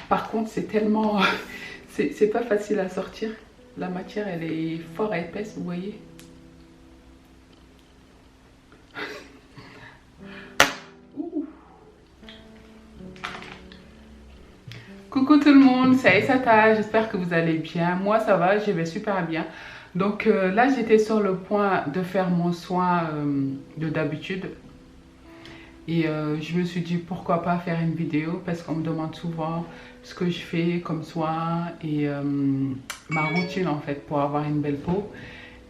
Par contre, c'est tellement... c'est pas facile à sortir. La matière, elle est fort épaisse, vous voyez. Coucou tout le monde, c'est Aïssata, j'espère que vous allez bien. Moi ça va, je vais super bien. Donc là j'étais sur le point de faire mon soin de d'habitude. Et je me suis dit pourquoi pas faire une vidéo parce qu'on me demande souvent ce que je fais comme soin et ma routine en fait pour avoir une belle peau.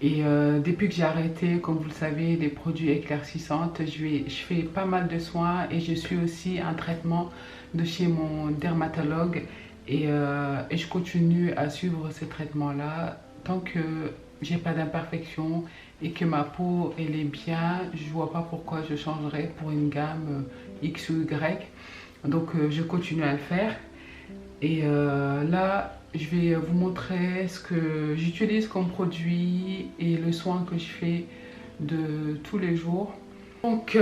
Et depuis que j'ai arrêté, comme vous le savez, les produits éclaircissants, je fais pas mal de soins et je suis aussi un traitement de chez mon dermatologue et je continue à suivre ce traitement-là tant que j'ai pas d'imperfection et que ma peau elle est bien, je vois pas pourquoi je changerais pour une gamme X ou Y. Donc je continue à le faire et là je vais vous montrer ce que j'utilise comme produit et le soin que je fais de tous les jours. Donc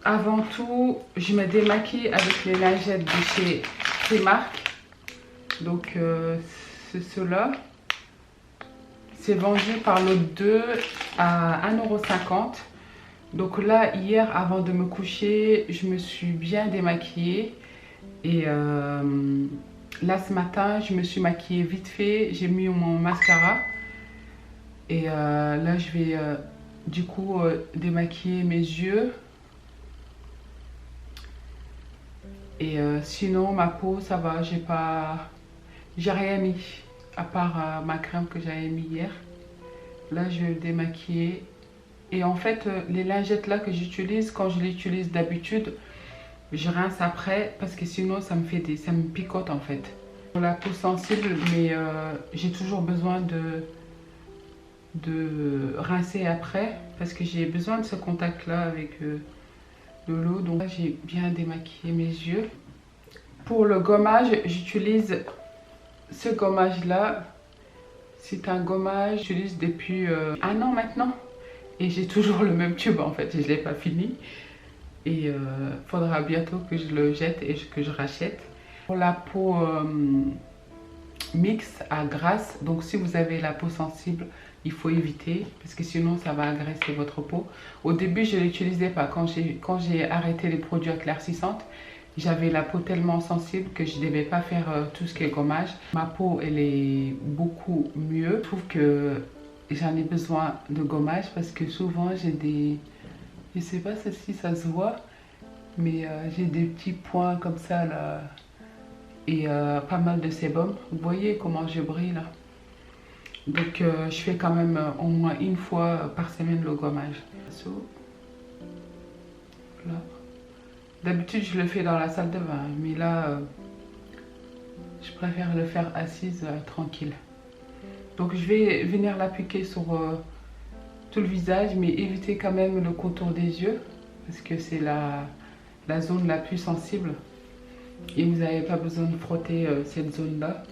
avant tout, je me démaquille avec les lingettes de chez Primark. Donc c'est ceux-là. C'est vendu par lot 2 à 1,50 €. Donc là, hier, avant de me coucher, je me suis bien démaquillée. Et là, ce matin, je me suis maquillée vite fait. J'ai mis mon mascara. Et là, je vais du coup démaquiller mes yeux. Et sinon, ma peau, ça va. J'ai rien mis. À part ma crème que j'avais mis hier. Là, je vais le démaquiller. Et en fait, les lingettes là que j'utilise, quand je les utilise d'habitude, je rince après parce que sinon ça me picote en fait. Pour la peau sensible, mais j'ai toujours besoin de rincer après parce que j'ai besoin de ce contact là avec de l'eau. Donc là, j'ai bien démaquillé mes yeux. Pour le gommage, j'utilise ce gommage là. C'est un gommage que j'utilise depuis un an maintenant. Et j'ai toujours le même tube en fait, je ne l'ai pas fini. Et faudra bientôt que je le jette et que je rachète. Pour la peau mixte à grasse, donc si vous avez la peau sensible, il faut éviter parce que sinon ça va agresser votre peau. Au début je ne l'utilisais pas, quand j'ai arrêté les produits éclaircissants, j'avais la peau tellement sensible que je ne devais pas faire tout ce qui est gommage. Ma peau elle est beaucoup mieux, je trouve que j'en ai besoin de gommage parce que souvent j'ai des... Je sais pas si ça se voit, mais j'ai des petits points comme ça là. Et pas mal de sébum. Vous voyez comment je brille là. Donc je fais quand même au moins une fois par semaine le gommage. D'habitude je le fais dans la salle de bain, mais là je préfère le faire assise tranquille. Donc je vais venir l'appliquer sur tout le visage, mais éviter quand même le contour des yeux parce que c'est la zone la plus sensible et vous n'avez pas besoin de frotter cette zone là.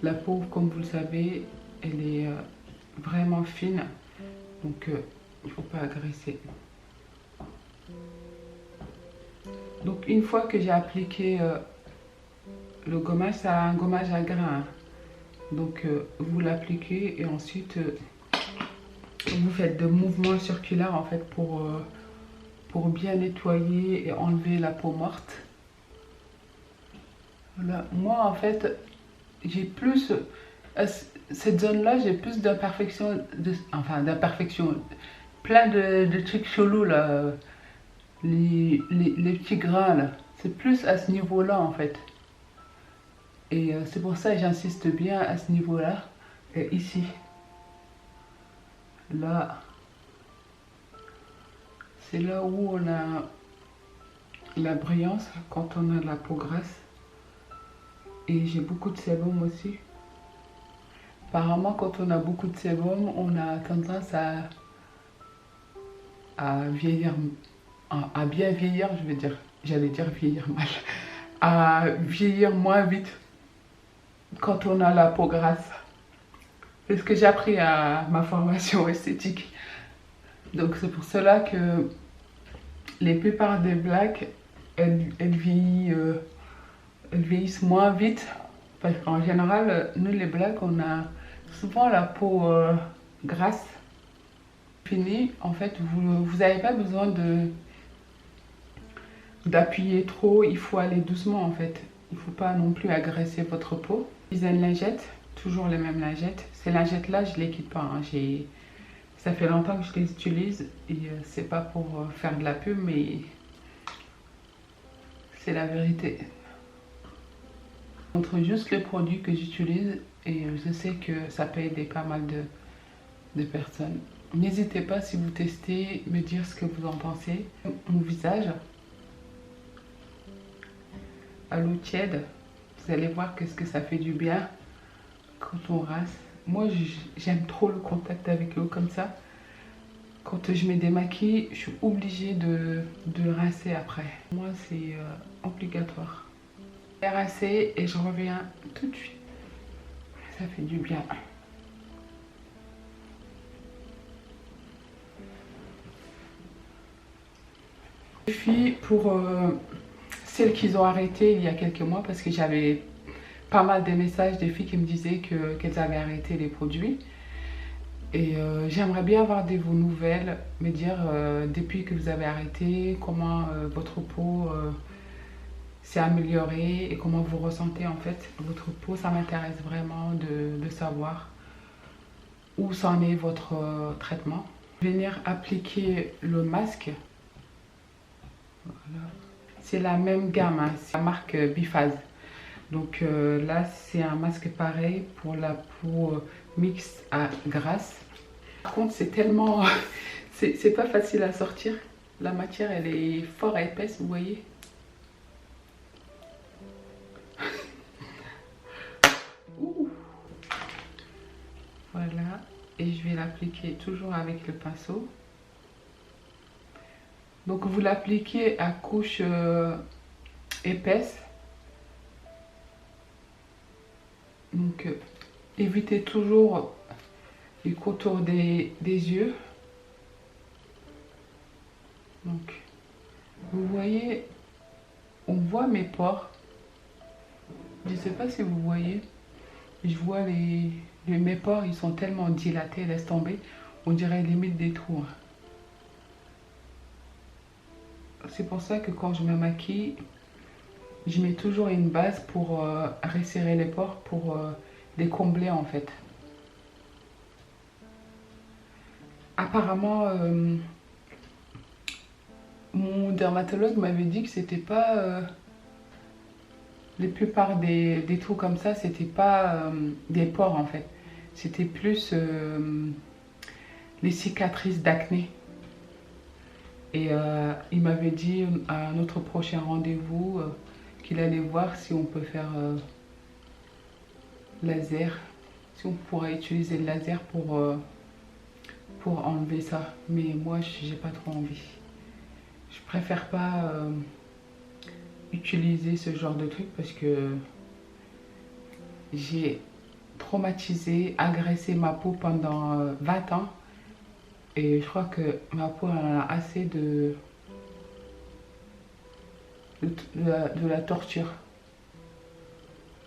La peau, comme vous le savez, elle est vraiment fine, donc il ne faut pas agresser. Donc une fois que j'ai appliqué le gommage, c'est un gommage à grains, donc vous l'appliquez et ensuite vous faites des mouvements circulaires en fait pour bien nettoyer et enlever la peau morte. Voilà. Moi en fait j'ai plus cette zone là, j'ai plus d'imperfections, enfin d'imperfections, plein de trucs chelous là, les petits grains là, c'est plus à ce niveau là en fait. Et c'est pour ça que j'insiste bien à ce niveau là et ici. Là, c'est là où on a la brillance quand on a la peau grasse. Et j'ai beaucoup de sébum aussi. Apparemment, quand on a beaucoup de sébum, on a tendance à vieillir, à bien vieillir, je veux dire. J'allais dire vieillir mal. À vieillir moins vite quand on a la peau grasse. C'est ce que j'ai appris à ma formation esthétique. Donc c'est pour cela que la plupart des blacks, elles vieillissent elles vieillissent moins vite. Parce qu'en général, nous les blacks, on a souvent la peau grasse. Fini, en fait, vous n'avez pas besoin d'appuyer trop, il faut aller doucement en fait. Il ne faut pas non plus agresser votre peau. J'ai une lingette, toujours les mêmes lingettes. Ces lingettes là, je ne les quitte pas. Hein. Ça fait longtemps que je les utilise et c'est pas pour faire de la pub, mais c'est la vérité. Je montre juste les produits que j'utilise et je sais que ça peut aider pas mal de personnes. N'hésitez pas, si vous testez, me dire ce que vous en pensez. Mon visage, à l'eau tiède, vous allez voir qu'est-ce que ça fait du bien quand on rince. Moi, j'aime trop le contact avec l'eau comme ça. Quand je me démaquille, je suis obligée de rincer après. Moi, c'est obligatoire. Je vais rincer et je reviens tout de suite. Ça fait du bien. Puis pour celles qui ont arrêté il y a quelques mois, parce que j'avais pas mal de messages des filles qui me disaient qu'elles avaient arrêté les produits. Et j'aimerais bien avoir de vos nouvelles, me dire depuis que vous avez arrêté, comment votre peau s'est améliorée et comment vous ressentez en fait votre peau. Ça m'intéresse vraiment de savoir où s'en est votre traitement. Venir appliquer le masque. Voilà. C'est la même gamme, hein. C'est la marque Biphase. Donc là, c'est un masque pareil pour la peau mixte à grasse. Par contre, c'est tellement... c'est pas facile à sortir. La matière, elle est fort épaisse, vous voyez. Voilà. Et je vais l'appliquer toujours avec le pinceau. Donc vous l'appliquez à couche épaisse. Donc évitez toujours les contours des yeux. Donc vous voyez, on voit mes pores. Je ne sais pas si vous voyez. Je vois mes pores, ils sont tellement dilatés, laisse tomber. On dirait limite des trous. C'est pour ça que quand je me maquille, je mets toujours une base pour resserrer les pores, pour les combler en fait. Apparemment, mon dermatologue m'avait dit que c'était pas... la plupart des trous comme ça, c'était pas des pores en fait. C'était plus les cicatrices d'acné. Et il m'avait dit à notre prochain rendez-vous qu'il allait voir si on peut faire laser, si on pourrait utiliser le laser pour enlever ça. Mais moi, j'ai pas trop envie. Je préfère pas utiliser ce genre de truc parce que j'ai traumatisé, agressé ma peau pendant 20 ans. Et je crois que ma peau en a assez de la torture.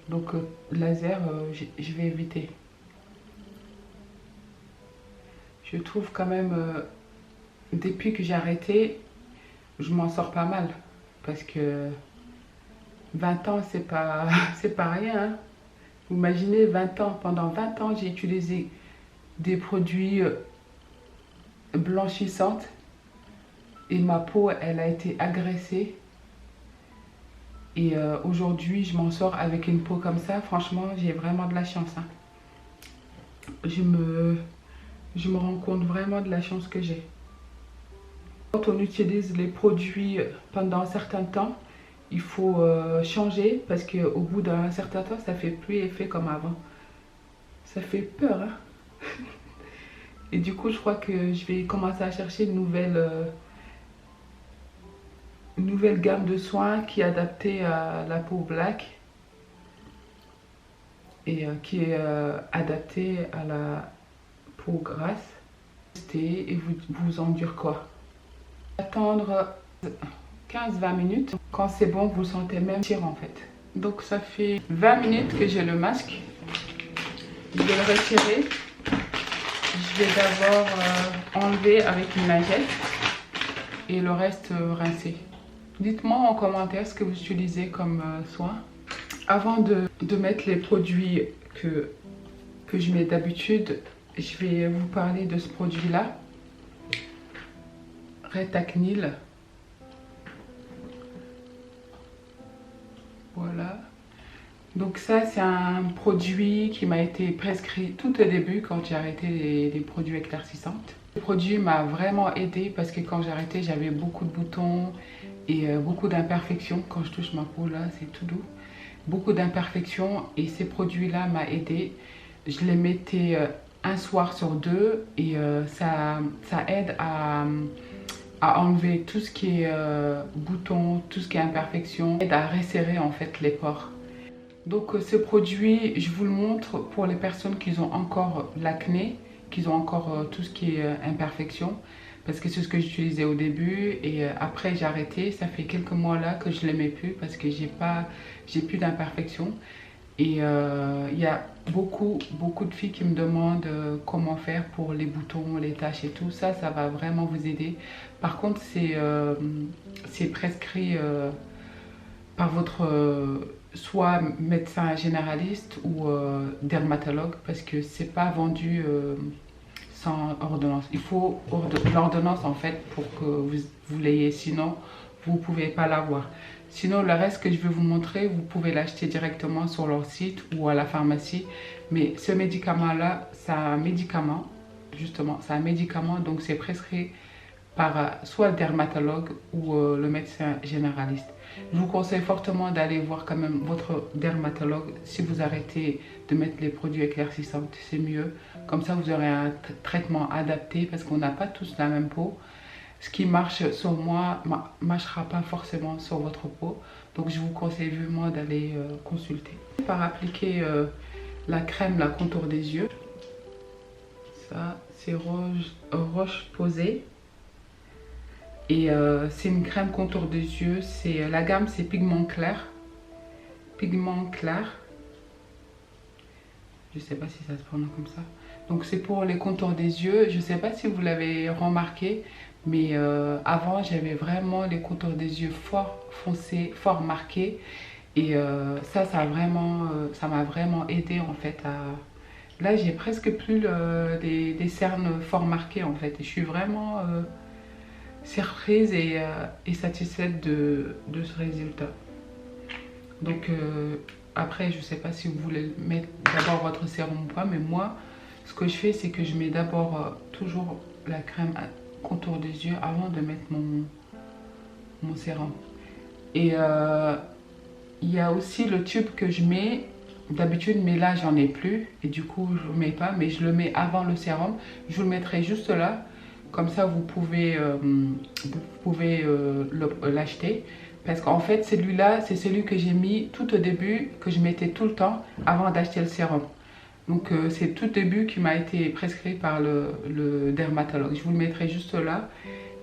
Donc laser, je vais éviter. Je trouve quand même, depuis que j'ai arrêté, je m'en sors pas mal. Parce que 20 ans, c'est pas rien. Hein. Vous imaginez 20 ans, pendant 20 ans, j'ai utilisé des produits blanchissante et ma peau elle a été agressée et aujourd'hui je m'en sors avec une peau comme ça. Franchement, j'ai vraiment de la chance, hein. Je me rends compte vraiment de la chance que j'ai. Quand on utilise les produits pendant un certain temps, il faut changer parce qu'au bout d'un certain temps ça fait plus effet comme avant. Ça fait peur, hein. Et du coup, je crois que je vais commencer à chercher une nouvelle gamme de soins qui est adaptée à la peau black et qui est adaptée à la peau grasse. Et vous en dire quoi? Attendre 15-20 minutes. Quand c'est bon, vous sentez même tir en fait. Donc ça fait 20 minutes que j'ai le masque. Je vais le retirer. Je vais d'abord enlever avec une lingette et le reste rincer. Dites-moi en commentaire ce que vous utilisez comme soin. Avant de mettre les produits que je mets d'habitude, je vais vous parler de ce produit-là. Retacnil. Voilà. Donc ça, c'est un produit qui m'a été prescrit tout au début quand j'ai arrêté les produits éclaircissants. Ce produit m'a vraiment aidé parce que quand j'ai arrêté, j'avais beaucoup de boutons et beaucoup d'imperfections. Quand je touche ma peau, là, c'est tout doux. Beaucoup d'imperfections et ces produits-là m'ont aidé. Je les mettais un soir sur deux et ça aide à enlever tout ce qui est boutons, tout ce qui est imperfection, aide à resserrer en fait les pores. Donc ce produit, je vous le montre pour les personnes qui ont encore l'acné, qui ont encore tout ce qui est imperfection, parce que c'est ce que j'utilisais au début et après j'ai arrêté. Ça fait quelques mois là que je ne l'aimais plus parce que j'ai plus d'imperfection. Et il y a beaucoup de filles qui me demandent comment faire pour les boutons, les taches et tout. Ça va vraiment vous aider. Par contre, c'est prescrit par votre soit médecin généraliste ou dermatologue parce que c'est pas vendu sans ordonnance. Il faut l'ordonnance en fait pour que vous l'ayez, sinon vous ne pouvez pas l'avoir. Sinon, le reste que je vais vous montrer, vous pouvez l'acheter directement sur leur site ou à la pharmacie. Mais ce médicament-là, c'est un médicament, justement, c'est un médicament, donc c'est prescrit par soit le dermatologue ou le médecin généraliste. Je vous conseille fortement d'aller voir quand même votre dermatologue si vous arrêtez de mettre les produits éclaircissants, c'est mieux. Comme ça, vous aurez un traitement adapté parce qu'on n'a pas tous la même peau. Ce qui marche sur moi ne marchera pas forcément sur votre peau. Donc je vous conseille vivement d'aller consulter. Par appliquer la crème, la contour des yeux. Ça, c'est Roche Posay. Et c'est une crème contour des yeux. La gamme, c'est Pigment Clair. Pigment Clair. Je ne sais pas si ça se prononce comme ça. Donc c'est pour les contours des yeux. Je ne sais pas si vous l'avez remarqué. Mais avant, j'avais vraiment les contours des yeux fort foncés, fort marqués. Et ça m'a vraiment aidé en fait à... Là, j'ai presque plus des cernes fort marquées en fait. Et je suis vraiment surprise et satisfaite de ce résultat. Donc après, je ne sais pas si vous voulez mettre d'abord votre sérum ou pas. Mais moi, ce que je fais, c'est que je mets d'abord toujours la crème contour des yeux avant de mettre mon sérum. Et il y a aussi le tube que je mets d'habitude, mais là j'en ai plus et du coup je le mets pas, mais je le mets avant le sérum. Je vous le mettrai juste là, comme ça vous pouvez l'acheter, parce qu'en fait celui-là c'est celui que j'ai mis tout au début, que je mettais tout le temps avant d'acheter le sérum. Donc c'est tout début qui m'a été prescrit par le dermatologue. Je vous le mettrai juste là.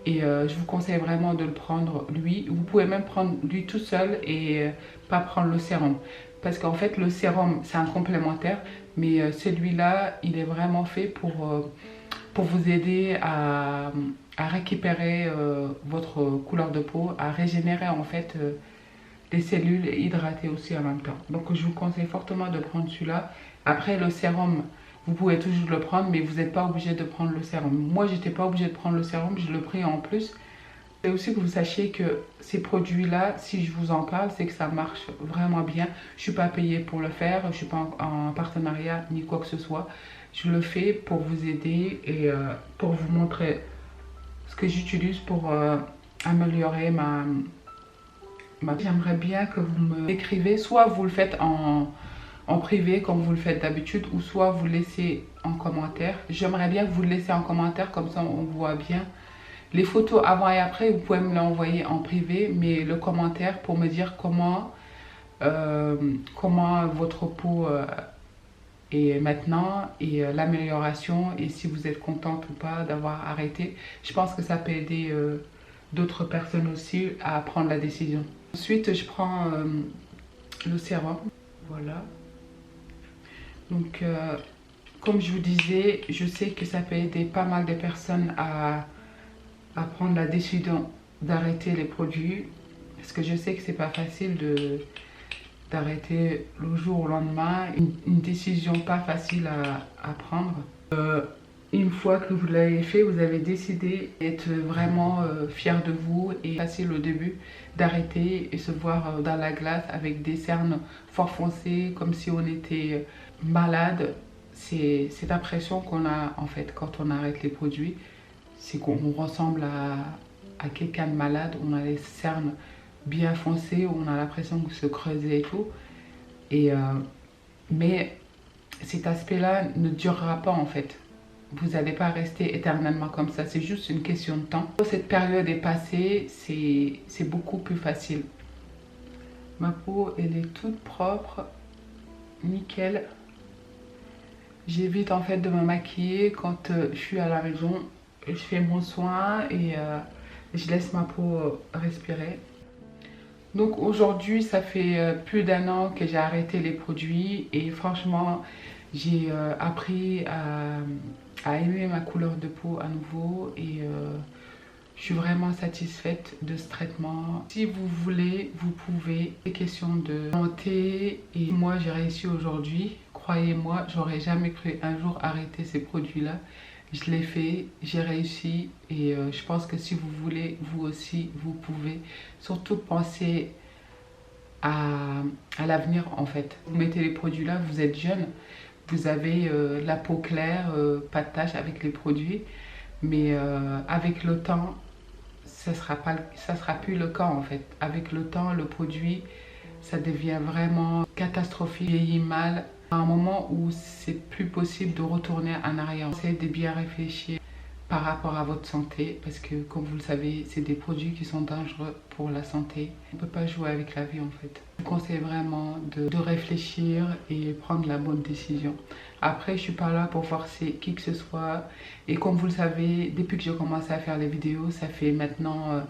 Et je vous conseille vraiment de le prendre lui. Vous pouvez même prendre lui tout seul et pas prendre le sérum. Parce qu'en fait le sérum c'est un complémentaire. Mais celui-là il est vraiment fait pour vous aider à récupérer votre couleur de peau. À régénérer en fait les cellules et hydrater aussi en même temps. Donc je vous conseille fortement de prendre celui-là. Après le sérum, vous pouvez toujours le prendre, mais vous n'êtes pas obligé de prendre le sérum. Moi, j'étais pas obligée de prendre le sérum, je le pris en plus. Et aussi que vous sachiez que ces produits-là, si je vous en parle, c'est que ça marche vraiment bien. Je suis pas payée pour le faire, je suis pas en partenariat ni quoi que ce soit. Je le fais pour vous aider et pour vous montrer ce que j'utilise pour améliorer ma... J'aimerais bien que vous me écrivez, soit vous le faites en privé comme vous le faites d'habitude, ou soit vous le laissez en commentaire. J'aimerais bien que vous le laissez en commentaire, comme ça on voit bien les photos avant et après. Vous pouvez me l'envoyer en privé, mais le commentaire pour me dire comment votre peau est maintenant et l'amélioration, et si vous êtes contente ou pas d'avoir arrêté. Je pense que ça peut aider d'autres personnes aussi à prendre la décision. Ensuite, je prends le sérum. Voilà. Donc, comme je vous disais, je sais que ça peut aider pas mal de personnes à prendre la décision d'arrêter les produits. Parce que je sais que c'est pas facile d'arrêter le jour au lendemain. Une décision pas facile à prendre. Une fois que vous l'avez fait, vous avez décidé d'être vraiment fier de vous et facile au début d'arrêter et se voir dans la glace avec des cernes fort foncées comme si on était malade. C'est cette impression qu'on a en fait quand on arrête les produits, c'est qu'on ressemble à quelqu'un de malade, on a les cernes bien foncées, on a l'impression de se creuser et tout. Mais cet aspect-là ne durera pas en fait. Vous n'allez pas rester éternellement comme ça, c'est juste une question de temps. Quand cette période est passée, c'est beaucoup plus facile. Ma peau, elle est toute propre, nickel. J'évite en fait de me maquiller quand je suis à la maison. Je fais mon soin et je laisse ma peau respirer. Donc aujourd'hui, ça fait plus d'1 an que j'ai arrêté les produits et franchement, j'ai appris à aimer ma couleur de peau à nouveau et je suis vraiment satisfaite de ce traitement. Si vous voulez, vous pouvez. C'est question de santé et moi j'ai réussi aujourd'hui. Croyez-moi, j'aurais jamais cru un jour arrêter ces produits-là. Je l'ai fait, j'ai réussi et je pense que si vous voulez, vous aussi, vous pouvez. Surtout penser à l'avenir en fait. Vous mettez les produits là, vous êtes jeune, vous avez la peau claire, pas de taches avec les produits. Mais avec le temps, ça sera plus le cas en fait. Avec le temps, le produit, ça devient vraiment catastrophique, vieillit mal. À un moment où c'est plus possible de retourner en arrière. Essayez de bien réfléchir par rapport à votre santé parce que comme vous le savez, c'est des produits qui sont dangereux pour la santé. On ne peut pas jouer avec la vie en fait. Je vous conseille vraiment de réfléchir et prendre la bonne décision. Après, je suis pas là pour forcer qui que ce soit. Et comme vous le savez, depuis que j'ai commencé à faire les vidéos, ça fait maintenant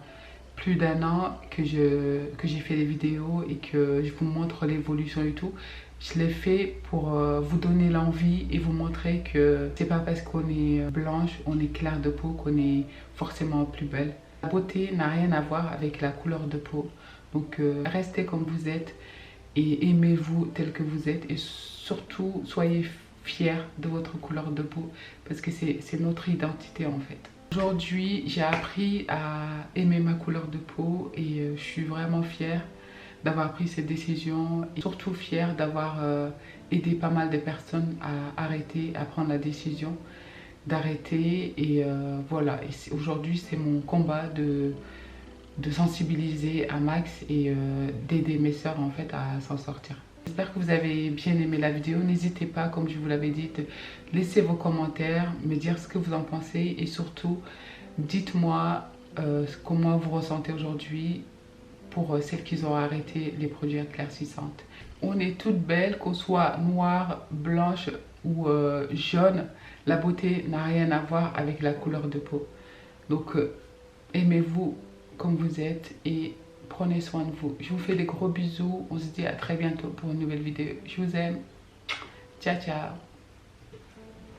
plus d'1 an que j'ai fait les vidéos et que je vous montre l'évolution et tout. Je l'ai fait pour vous donner l'envie et vous montrer que c'est pas parce qu'on est blanche, on est claire de peau qu'on est forcément plus belle. La beauté n'a rien à voir avec la couleur de peau. Donc restez comme vous êtes et aimez-vous tel que vous êtes et surtout soyez fiers de votre couleur de peau parce que c'est notre identité en fait. Aujourd'hui, j'ai appris à aimer ma couleur de peau et je suis vraiment fière d'avoir pris cette décision et surtout fière d'avoir aidé pas mal de personnes à arrêter, à prendre la décision d'arrêter et voilà. Et aujourd'hui, c'est mon combat de sensibiliser un max et d'aider mes sœurs en fait à s'en sortir. J'espère que vous avez bien aimé la vidéo. N'hésitez pas, comme je vous l'avais dit, de laisser vos commentaires, me dire ce que vous en pensez et surtout, dites-moi comment vous ressentez aujourd'hui pour celles qui ont arrêté les produits éclaircissantes. On est toutes belles, qu'on soit noire, blanche ou jaune. La beauté n'a rien à voir avec la couleur de peau. Donc, aimez-vous comme vous êtes et prenez soin de vous. Je vous fais des gros bisous. On se dit à très bientôt pour une nouvelle vidéo. Je vous aime. Ciao, ciao.